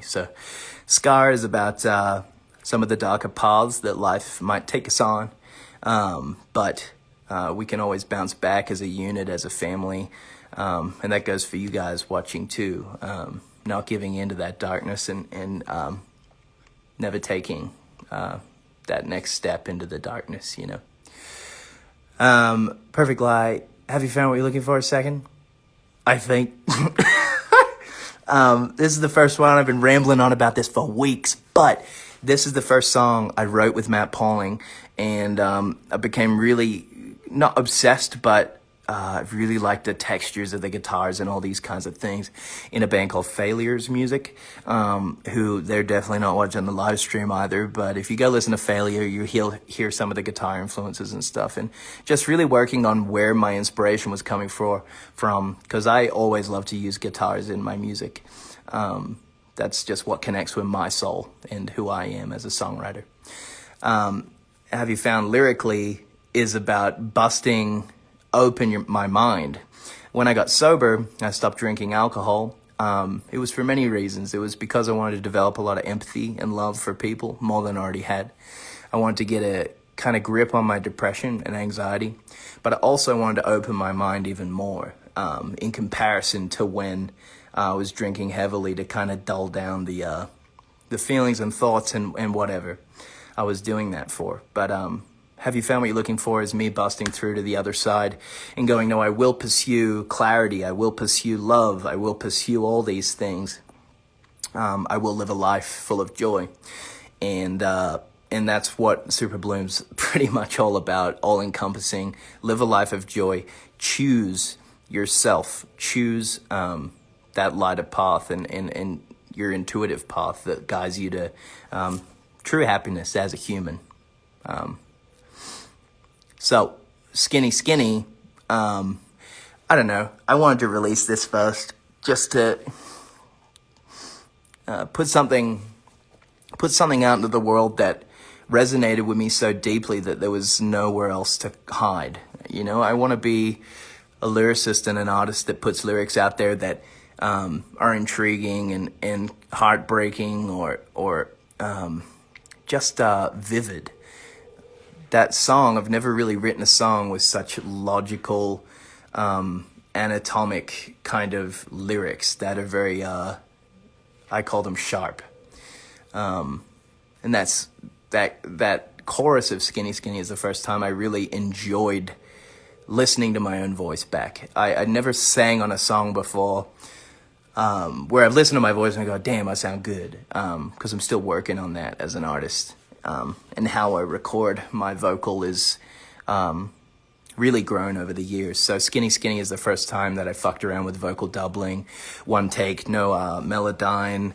So Scar is about some of the darker paths that life might take us on, but we can always bounce back as a unit, as a family, and that goes for you guys watching too. Not giving into that darkness and never taking that next step into the darkness, you know. Perfect Lie. Have you found what you're looking for? A second? I think. This is the first one. I've been rambling on about this for weeks, but this is the first song I wrote with Matt Pauling, and I became really, not obsessed, but I really liked the textures of the guitars and all these kinds of things in a band called Failure's Music, who they're definitely not watching the live stream either, but if you go listen to Failure, you'll hear some of the guitar influences and stuff, and just really working on where my inspiration was coming from, because I always love to use guitars in my music. That's just what connects with my soul and who I am as a songwriter. Have You Found lyrically is about busting open my mind. When I got sober, I stopped drinking alcohol. It was for many reasons. It was because I wanted to develop a lot of empathy and love for people, more than I already had. I wanted to get a kind of grip on my depression and anxiety, but I also wanted to open my mind even more, in comparison to when I was drinking heavily, to kind of dull down the feelings and thoughts and whatever I was doing that for. But Have You Found What You're Looking For is me busting through to the other side and going, no, I will pursue clarity. I will pursue love. I will pursue all these things. I will live a life full of joy. And that's what Superbloom's pretty much all about, all encompassing. Live a life of joy. Choose yourself. Choose that lighter path and your intuitive path that guides you to true happiness as a human. So, Skinny Skinny, I don't know. I wanted to release this first just to put something out into the world that resonated with me so deeply that there was nowhere else to hide. You know, I want to be a lyricist and an artist that puts lyrics out there that are intriguing and heartbreaking or just vivid. That song, I've never really written a song with such logical, anatomic kind of lyrics that are very, I call them sharp. And that's, that chorus of Skinny Skinny is the first time I really enjoyed listening to my own voice back. I never sang on a song before, where I've listened to my voice and I go, damn, I sound good. 'Cause I'm still working on that as an artist. And how I record my vocal is really grown over the years. So Skinny Skinny is the first time that I fucked around with vocal doubling, one take, no melodyne,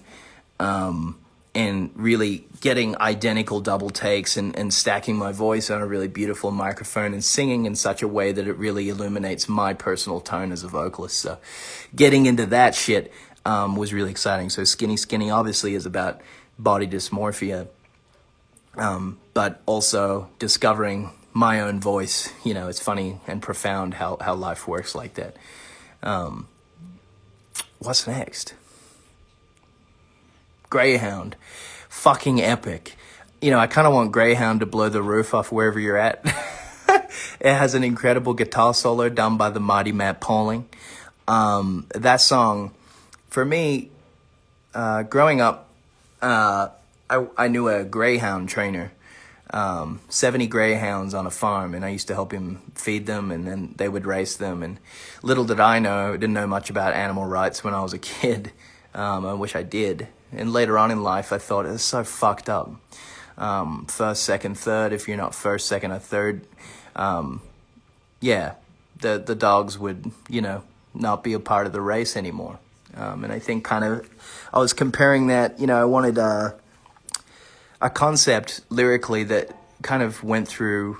and really getting identical double takes and stacking my voice on a really beautiful microphone and singing in such a way that it really illuminates my personal tone as a vocalist. So getting into that shit was really exciting. So Skinny Skinny obviously is about body dysmorphia, but also discovering my own voice. You know, it's funny and profound how life works like that. What's next? Greyhound. Fucking epic. You know, I kind of want Greyhound to blow the roof off wherever you're at. It has an incredible guitar solo done by the mighty Matt Pauling. That song, for me, growing up, I knew a greyhound trainer, 70 greyhounds on a farm, and I used to help him feed them, and then they would race them. And little did I know, didn't know much about animal rights when I was a kid. I wish I did. And later on in life, I thought, it's so fucked up. First, second, third, if you're not first, second, or third, yeah, the dogs would, you know, not be a part of the race anymore. And I think kind of, I was comparing that, you know, I wanted a concept lyrically that kind of went through,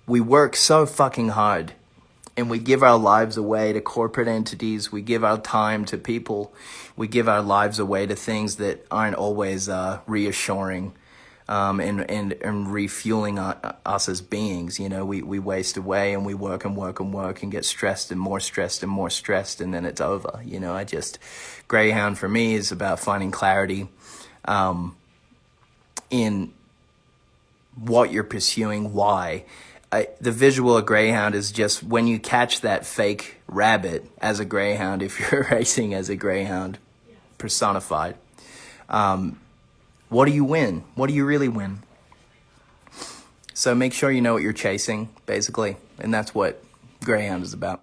we work so fucking hard and we give our lives away to corporate entities, we give our time to people, we give our lives away to things that aren't always reassuring. and refueling us as beings. You know, we waste away and we work and work and work and get stressed and more stressed and more stressed, and then it's over. You know, Greyhound for me is about finding clarity in what you're pursuing, why. The visual of Greyhound is just when you catch that fake rabbit as a Greyhound, if you're racing as a Greyhound personified, what do you win? What do you really win? So make sure you know what you're chasing, basically, and that's what Greyhound is about.